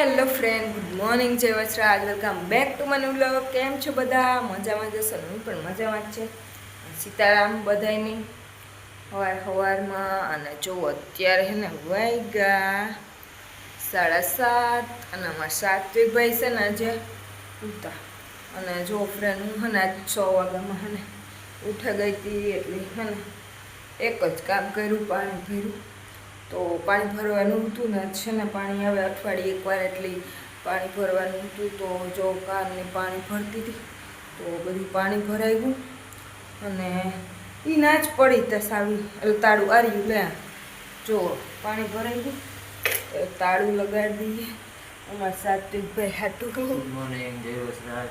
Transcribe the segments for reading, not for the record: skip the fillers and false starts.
Hello friend, good morning, જય Vachraj, welcome back to my vlog. કેમ છો બધા? મજામાં જશો ને? હું પણ મજામાં જ છે. સીતારામ બધાયની સવારમાં. અને જો અત્યારે હે ને વાગ્યા 7:30 અને અમારા સાત્વિકભાઈ છે ને આજે ઉઠતા. અને જો ફ્રેન્ડ હું હે ને આજ 6 વાગ્યામાં હે ને ઉઠે ગઈ હતી. એટલે હે ને એક જ કામ કર્યું, પાણી ભર્યું. તો પાણી ભરવાનું હતું ને છે ને પાણી આવે અઠવાડિયે એકવાર એટલી પાણી ભરવાનું હતું. તો જો કારને પાણી ભરતી હતી તો બધું પાણી ભરાયું. અને એ ના જ પડી ત્યાં સાવી એટલે તાળું આર્યું લે જો પાણી ભરાયું. તાળું લગાડી દઈએ અમારા સાત્વિકભાઈ હાટું. ગુડ મોર્નિંગ, જય વસરાજ.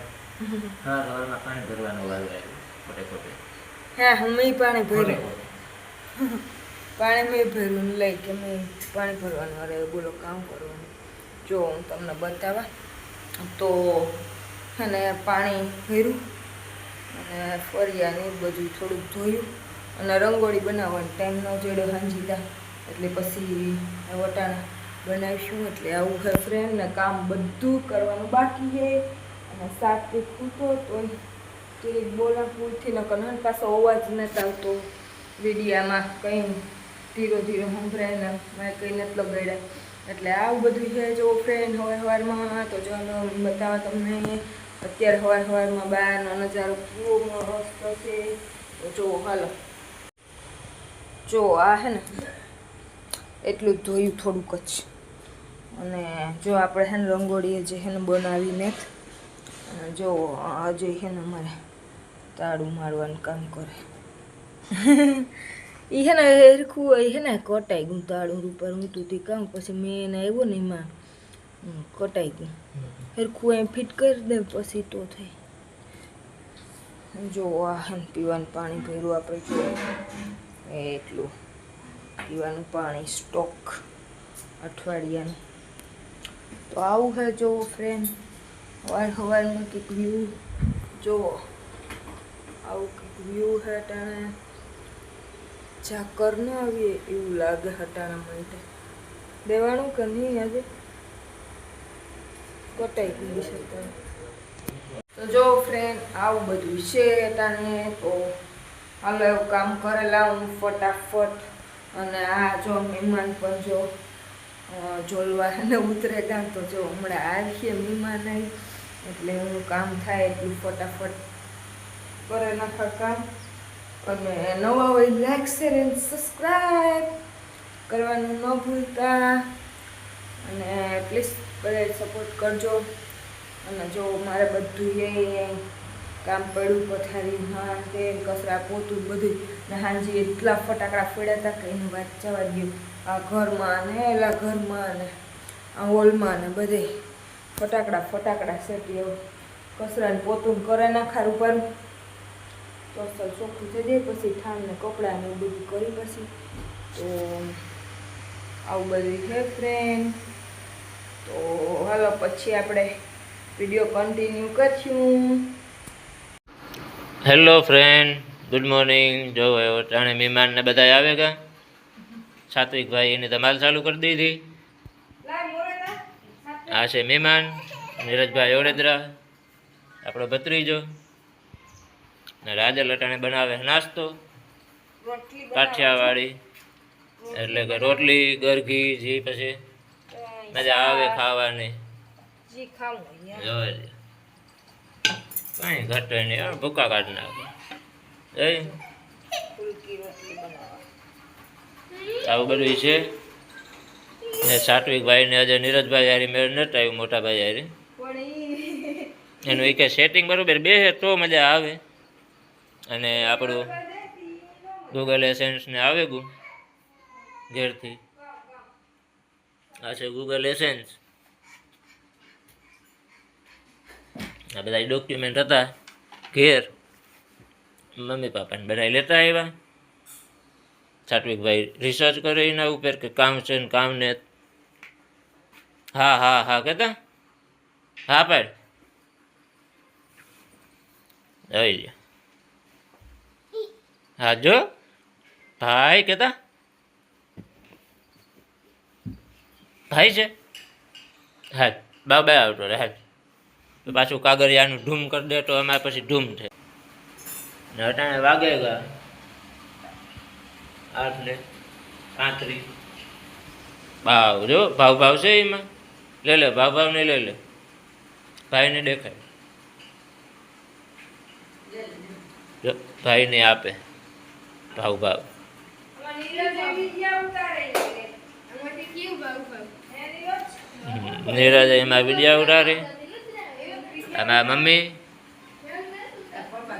હા, સવારમાં પાણી ભરવાનું વાળું આવ્યું ખોટે ખોટે. હા, મેં પાણી ભર્યું. પાણી મેં ભર્યું લઈ કે મેં પાણી ભરવાનું. અરે બોલો કામ કરવાનું. જો હું તમને બતાવવા તો હે ને પાણી ભર્યું અને ફરિયાને બધું થોડુંક ધોયું. અને રંગોળી બનાવવાનો ટાઈમ ન જોડ્યો હાંજીતા, એટલે પછી વટાણા બનાવીશું. એટલે આવું છે ફ્રેન્ડ ને કામ બધું કરવાનું બાકી છે. અને શાક ખૂટો તો થોડીક બોલા પૂરથી ન કર પાછો અવાજ નથી આવતો વિડીયામાં, કંઈ ધીરો ધીરો સંભળાય ને મેં કંઈ નથી લગાડ્યા. એટલે આવું બધું છે જો ફ્રેન્ડ સવારમાં. તો ચાલો બતાવવા તમને અત્યારે સવારમાં બહારનો નજારો કેવો મસ્ત છે. તો જો હાલો, જો આ હે ને એટલું જ ધોયું થોડુંક જ. અને જો આપણે હે ને રંગોળી જે હે ને બનાવીને જો હજુ હે ને અમારે તાળું મારવાનું કામ કરે. એ હે ને હરખું હે ને કટાઈ ગયું તાળું ઉપર ઊંધુંથી કામ. પછી મેં એને આવ્યો ને એમાં કટાઈ ગયું. હરખું એમ ફિટ કરી દે પછી તો થઈ. જો આ હે પીવાનું પાણી ભર્યું આપણે. જો એટલું પીવાનું પાણી સ્ટોક અઠવાડિયાનું. તો આવું છે જો ફ્રેન્ડ સવારમાં કંઈક વ્યૂ જુઓ. આવું કંઈક વ્યૂ છે. ટાણે ઝાકર ન આવીએ એવું લાગે હટાણા માટે દેવાનું કે નહીં. આજે કટાઈ ગયું છે તો જો ફ્રેન્ડ આવું બધું છે ટાણે. તો હાલો એવું કામ કરેલા હું ફટાફટ. અને આ જો મહેમાન પણ જો જોલવા ને ઉતરે કામ. તો જો હમણાં આવીએ મહેમાન આવી એટલે હું કામ થાય એટલું ફટાફટ કરે નાખા કામ. અને નવા હોય લાઈક, શેર એન્ડ સબસ્ક્રાઈબ કરવાનું ન ભૂલતા. અને પ્લીઝ બધા સપોર્ટ કરજો. અને જો મારે બધું એ કામ પડ્યું, પથારીમાં તે કચરા પોતું બધું. ને હાંજી એટલા ફટાકડા ફોડ્યા હતા કે એની વાત જવા દો. આ ઘરમાં ને એલા ઘરમાં ને આ હોલમાં ને બધે ફટાકડા સેટી. કચરાને પોતું કરે નાખા રૂપારું તો અસલ ચોખ્ખું થઈ જાય. પછી ઠાણને કપડાં ને બધું કરી પછી તો આવું બધું છે ફ્રેન્ડ. તો હાલો પછી આપણે વિડીયો કન્ટિન્યુ કરશું. Hello friend, good morning. જો ટાણે મહેમાનને બધા આવે ગયા. સાત્વિકભાઈ એની ધમાલ ચાલુ કરી દીધી. આ છે મહેમાન નીરજભાઈ ઓડેદરા, આપણો ભત્રીજો. ને રાજલ અટાણે બનાવે નાસ્તો કાઠિયાવાડી, એટલે કે રોટલી ગરઘી જે પછી મજા આવે ખાવાની. કઈ ઘટે નહીં, ભૂકા કાઢી નાખે. આવું બધું છે. ને સાત્વિકભાઈ ને આજે નીરજભાઈ હારી મેળ નથી આવ્યું, મોટા ભાઈ હારી. એનું એક સેટિંગ બરોબર બે તો મજા આવે. અને આપણું ગૂગલ એસેન્સ ને આવે ગયું ઘેરથી. આ છે ગૂગલ એસેન્સ. આ બધા ડોક્યુમેન્ટ હતા ઘેર, મમ્મી પપ્પાને બધા લેતા આવ્યા. સાત્વિકભાઈ રિસર્ચ કરે એના ઉપર કે કામ છે ને કામ ને. હા હા હા કહેતા હા પાડ આવી. હા જો ભાઈ કહેતા ભાઈ છે હા બાબા આવતો રે હા તો પાછું કાગળિયાનું ઢૂમ કરી દે તો અમારે પછી ઢૂમ છે ને અટાણે વાગે ગયા 8:35 ભાવ જો ભાવ છે એમાં લે ભાવ ને લે ભાઈને દેખાય જો ભાઈને આપે ભાવ નીરજ એમાં વિડીયો ઉતારે મારા મમ્મી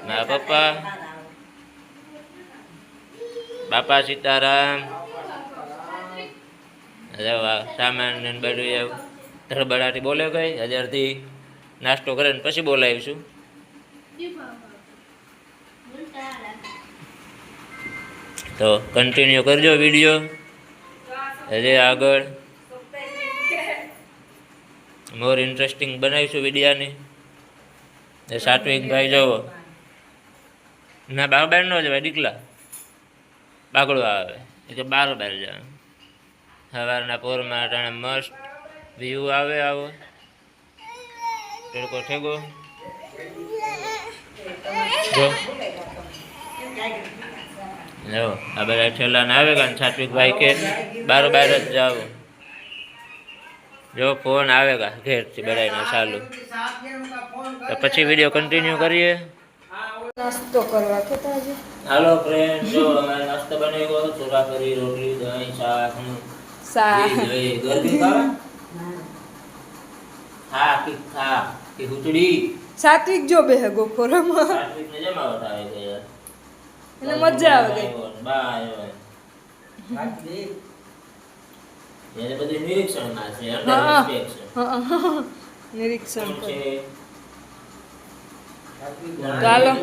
મારા પપ્પા બાપા સીતારામ સામાન ને બધું એવું ધડબડાટી બોલે ગઈ હજારથી નાસ્તો કરે ને પછી બોલાવીશું તો કન્ટિન્યુ કરજો વિડીયો હજી આગળ મોર ઇન્ટરેસ્ટિંગ બનાવીશું વિડીયાની એ સાત્વિક ભાઈ જવો ના બાર નો જવાય દીકલા બાગડો આવે કે બાર જાય સવારના પોરમાં અટાણે મસ્ત વ્યૂ આવે આવો તડકો ઠેગો જો આ બધા ઠેલાને આવે કે સાત્વિકભાઈ કે બાર જ જાવ જો ફોન આવે કા ઘેરથી બધાને ચાલુ તો પછી વિડીયો કન્ટિન્યુ કરીએ નાસ્તો કરવા કેતા છે હાલો ફ્રેન્ડ જો અમારે નાસ્તો બની ગયો ચોરા કરી રોટલી દહીં શાક ગરમી ખા કે ખીચડી સાત્વિક જો બે ગોખોરમાં સાત્વિક ને જમાવટ આવે ગયા એટલે મજા આવે ગઈ એને બધું નિરીક્ષણમાં છે નિરીક્ષણ ચાલો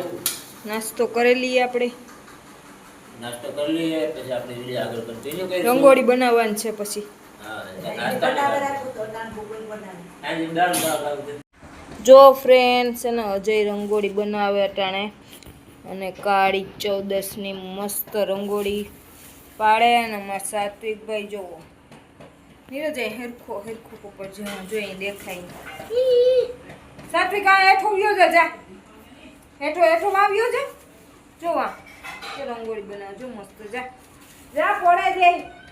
નાસ્તો કરી લઈએ આપણે નાસ્તો કરી લઈએ પછી આપણે વિડિયો આગળ કન્ટિન્યુ કરીશું રંગોળી બનાવવાની છે પછી જો ફ્રેન્ડ્સ એને અજય રંગોળી બનાવે અટાણે અને કાળી 14ની મસ્ત રંગોળી પાડે અને અમારા સાત્વિકભાઈ જોવો નીરજ હેરખો ઉપર જોઈ દેખાય સાત્વિક આ હેઠો આવ્યો જા હેઠો આવ્યો છે જોવા કે રંગોળી બનાવજો મસ્ત જા પડે જાય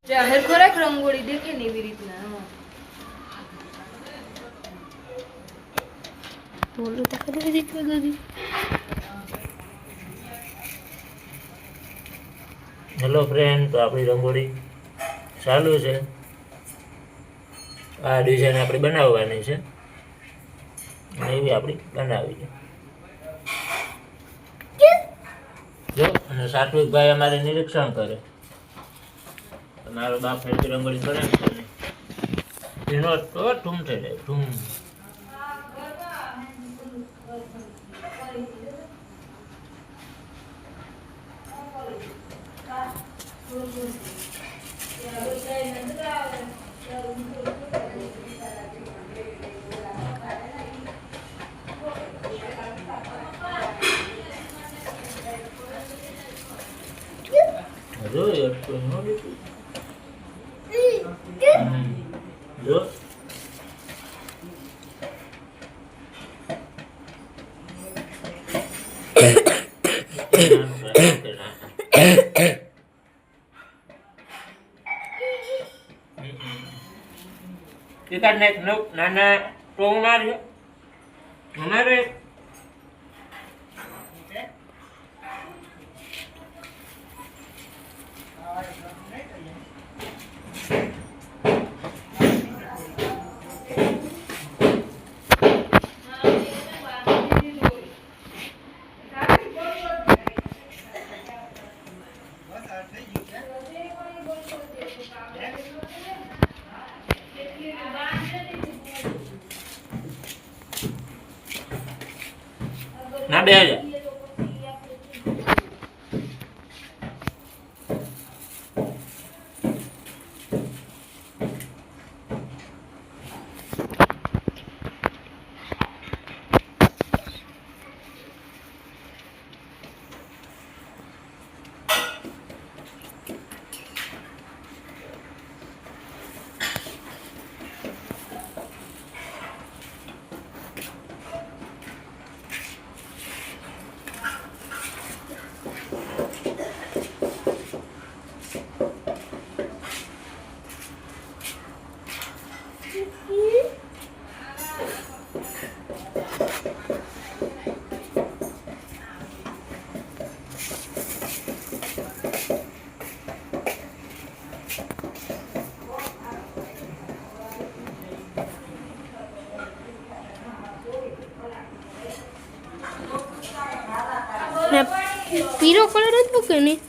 જાહેર ખોરાક રંગોળી દેખે ને એવી રીતના બોલું તો ખરી દીકરો દાદી હેલો ફ્રેન્ડ તો આપણી રંગોળી ચાલુ છે આ ડિઝાઇન આપણે બનાવવાની છે એવી આપણી બનાવી છે જો અને સાત્વિકભાઈ અમારે નિરીક્ષણ કરે મારો બાપ ફેરથી રંગોળી કરે એનો તો ઠૂમ થઈ જાય ઠૂમ જો નાના ટોંગ માર્યો અમારે ના બે હજાર પીરો કલર હતો કે નહીં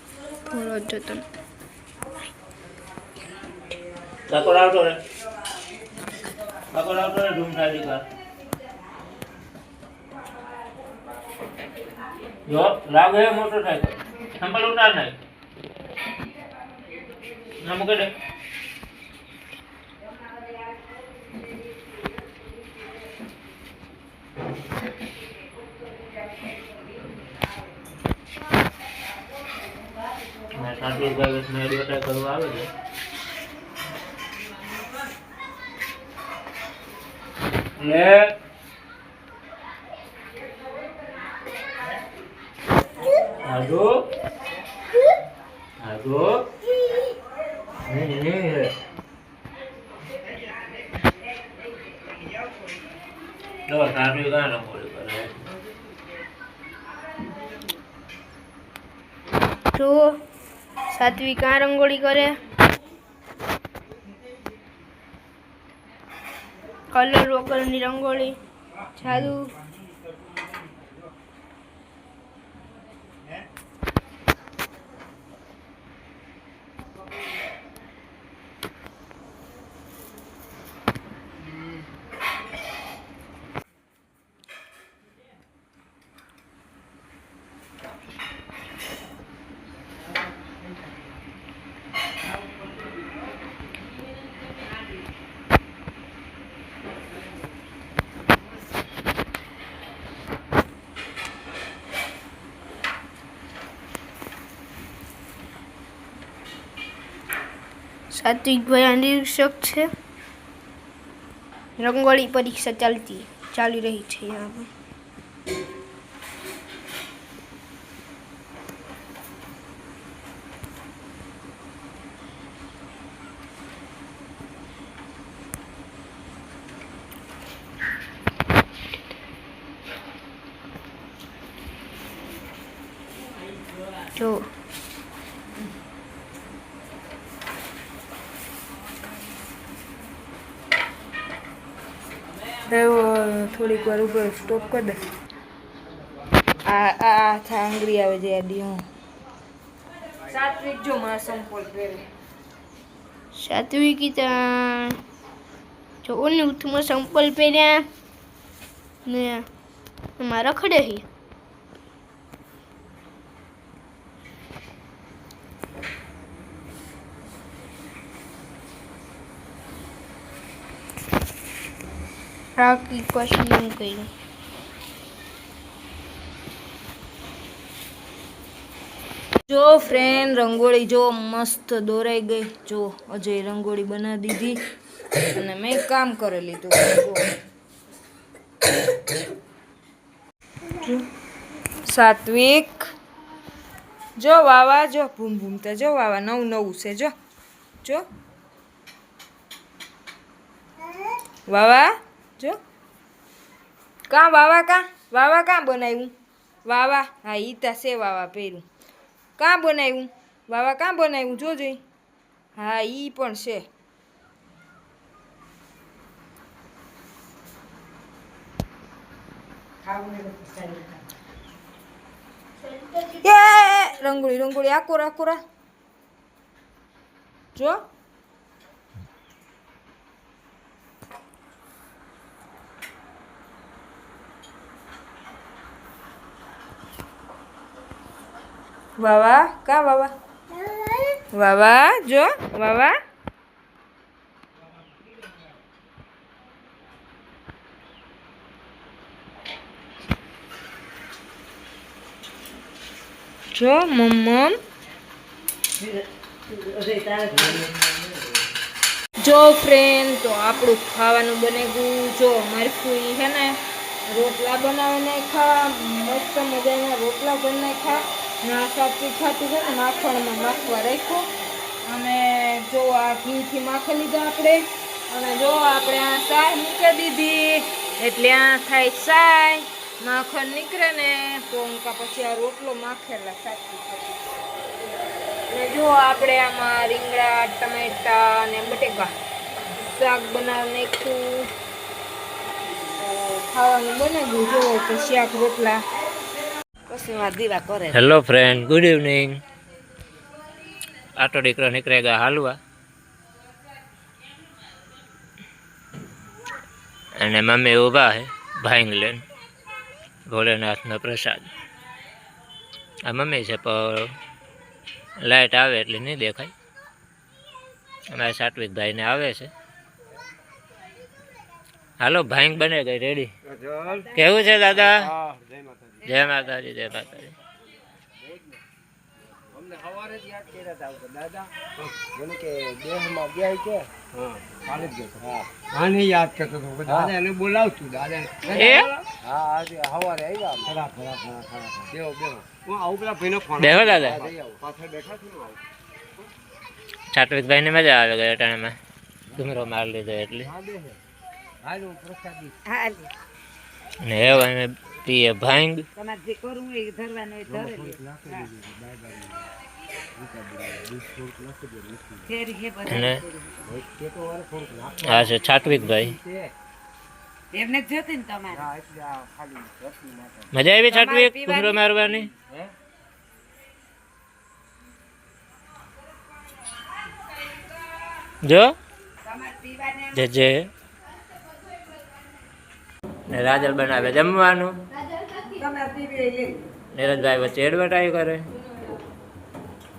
થોડો જ હતો ઠાકોર આવતો રે ધૂમ થાય દીકરા જો લાગે મોટો થાય સંપલ ઉતાર નાખ ના મૂકે દે સાચી ગાયને એડવર્ટાઈઝ કરવા આવે છે લે આજો નહીં લો સાચી ગાય રંગોળી કરે તો સાત્વિક આ રંગોળી કરે કલર વગરની રંગોળી ચાલુ સાત્વિકભાઈ નિરીક્ષક છે રંગોળી પરીક્ષા ચાલી રહી છે यहाँ पर जो થોડીક વાર ઉપર સ્ટોપ કરી દે આ આંગળી આવે છે આડી હું સાત્વિક જો મારા સંપલ પહેરે સાત્વિકી જો ઓને ઉથમાં સંપલ પહેર્યા ને મારા ખડે હી રાકી ક્વેશ્ચન કરી જો ફ્રેન્ડ રંગોળી જો મસ્ત દોરાઈ ગઈ જો અજય રંગોળી બનાવી દીધી અને મેં કામ કરી લીધું જો સાત્વિક જો વાવા જો ભૂમ ભૂમતા જો વાવા નવું છે જો જો વાવા જો વાવા કાં બનાવ્યું વાવા હા ઈતા છે વાવા પહેર્યું કાં બનાવ્યું વાવા કાં બનાવ્યું જોજો હા ઈ પણ છે રંગોળી આકોરા જો વાવા કા વાવા જો વાવા જો મમ્મમ જો ફ્રેન્ડ તો આપણું ખાવાનું બને ગયું જો મારી ફૂઈ છે ને રોટલા બનાવી નાખ્યા મસ્ત મજાના રોટલા બની નાખ્યા ના સાત્વિક ખાતું છે ને માખણમાં માખવા રાખ્યો અને જો આ ઘીથી માખી લીધા આપણે અને જો આપણે આ સાય મૂકી દીધી એટલે આ થાય સાય માખણ નીકળે ને તો પછી આ રોટલો માખેલા સાત્વિક ખાતું અને જો આપણે આમાં રીંગણા ટમેટા અને બટેકા શાક બનાવી નાખ્યું ખાવાનું બને ગયું જો તો શાક રોટલા હેલો ફ્રેન્ડ, ગુડ ઇવનિંગ. આટો દીકરો નીકળે ગયા હાલવા અને મમ્મી ઊભા હે ભાંગ લઈને ભોલેનાથનો પ્રસાદ. આ મમ્મી છે પણ લાઇટ આવે એટલે નહીં દેખાય. અમારા સાત્વિક ભાઈને આવે છે. હાલો ભાંગ બને ગઈ રેડી. કેવું છે દાદા? જય માતાજી, જય માતાજી. અમને સવારે જ યાદ કર્યા હતા દાદા, જેને કે દેહમાં ગયા કે કાલે જ ગયો. આને યાદ કરતો હતો દાદા, એને બોલાવતું દાદા. હા આજે સવારે આવ્યા. ખરા ખરા ખરા ખરા બેહો બેહો. હું આવું પેલા ભાઈનો ફોન બેહો દાદા. પાછળ બેઠા છું ને. સાત્વિક ભાઈને મજા આવે ગયા ટાણામાં ઘૂમરો માર લીધો એટલે. હા બેહે. હાલ હું પ્રસાદી. ને હવે અમે પીએ ભાંગ. અને હા છે છાટવીકભાઈ. મજા આવી છાટવીક ઘૂમરો મારવાની? જો જે ને રાજલ બનાવે જમવાનું. નીરજભાઈ વચ્ચે એડવર્ટાઈઝ કરે.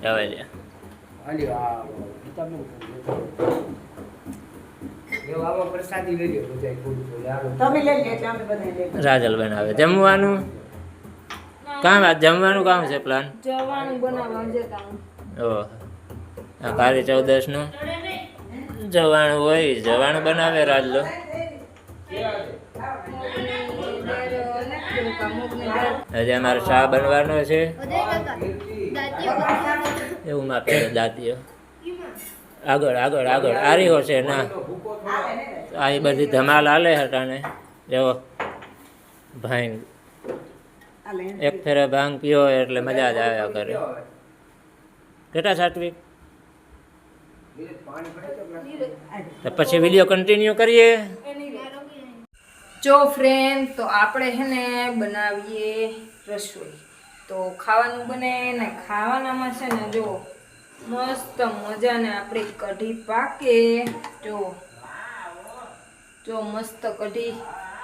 હવે લે હાલી આ તમે આમાં પ્રસાદી લઈ લો બધા થોડું તમે લઈ લે એટલે અમે બધા લઈ. રાજલ બનાવે જમવાનું. કામ આ જમવાનું કામ છે પ્લાન? જવાનું બનાવવા જતા. ઓહ, આ કાળી 14 નું જવાનું હોય, જવાનું બનાવે રાજલો. હજી અમારે ચા બનવાનો છે. એવું માપે દાંતીઓ આગળ આગળ આગળ આર્યો છે ના. આ એ બધી ધમાલ હાલે હટાને. એવો ભાંગ એક ફેરે ભાંગ પીવો એટલે મજા જ આવ્યા કરે. કેટલા સાત્વિક? તો પછી વિડીયો કન્ટિન્યુ કરીએ. જો ફ્રેન્ડ, તો આપણે હે ને બનાવીએ રસોઈ. તો ખાવાનું બને ને ખાવાનામાં છે ને જો મસ્ત મજાને આપણે કઢી પાકે. જો મસ્ત કઢી.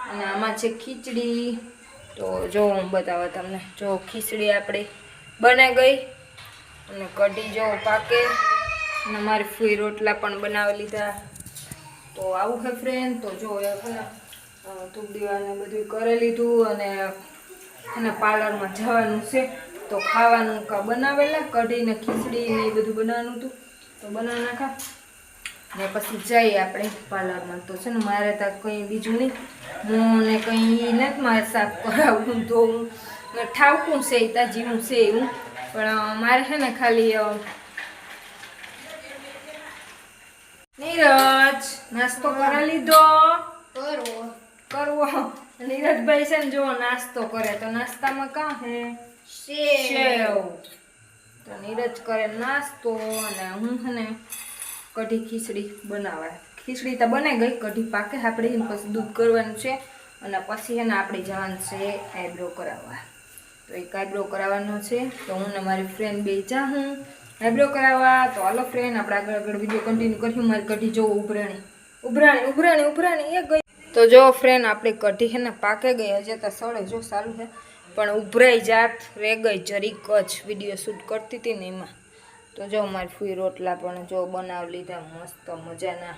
અને આમાં છે ખીચડી. તો જો હું બતાવા તમને. જો ખીચડી આપણે બને ગઈ અને કઢી જો પાકે. અને મારી ફૂઈ રોટલા પણ બનાવી લીધા. તો આવું છે ફ્રેન્ડ. તો જો એ ધૂપ દીવાને બધું કરી લીધું અને પાર્લરમાં જવાનું છે. તો ખાવાનું બનાવેલા કઢી ને ખીચડી ને એ બધું બનાવવાનું હતું. તો બનાવી નાખા ને પછી જઈએ આપણે પાર્લરમાં. તો છે ને મારે ત્યાં કંઈ બીજું નહીં, હું ને કંઈ નથી મારે સાફ કરાવવું. તો હું ઠાવકું છે તાજીવું છે એવું. પણ મારે છે ને ખાલી નીરજ નાસ્તો કરી લીધો? કરવો. નીરજભાઈ છે ને જો નાસ્તો કરે. તો નાસ્તામાં કાં હે સેવ. તો નીરજ કરે નાસ્તો અને હું છે ને કઢી ખીચડી બનાવાય. ખીચડી તો બને ગઈ, કઢી પાકે આપણે. પછી દૂધ કરવાનું છે અને પછી એને આપણે જવાનું છે આઈબ્રો કરાવવા. તો એક આઈબ્રો કરાવવાનો છે. તો હું ને મારી ફ્રેન્ડ બે જાઉં આઈબ્રો કરાવવા. તો હાલો ફ્રેન્ડ, આપણે આગળ આગળ વિડીયો કન્ટિન્યુ કરીશું. મારી કઢી જો ઉભરાણી ઉભરાણી ઉભરાણી ઉભરાણી એ ગઈ. તો જો ફ્રેન્ડ, આપણી કઢી છે ને પાકે ગઈ. હજી તો સળે જો સારું છે પણ ઉભરાઈ જાત રે ગઈ જરીક જ. વિડીયો શૂટ કરતી હતી ને એમાં. તો જો મારી ફૂઈ રોટલા પણ જો બનાવી લીધા મસ્ત મજાના.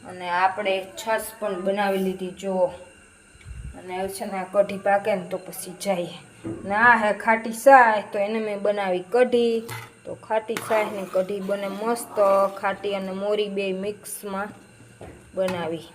અને આપણે છાશ પણ બનાવી લીધી જો. અને હવે છે ને આ કઢી પાકે ને તો પછી જઈએ. ના હે ખાટી સાય, તો એને મેં બનાવી કઢી. તો ખાટી સાયની કઢી બને મસ્ત. ખાટી અને મોરી બે મિક્સમાં બનાવી.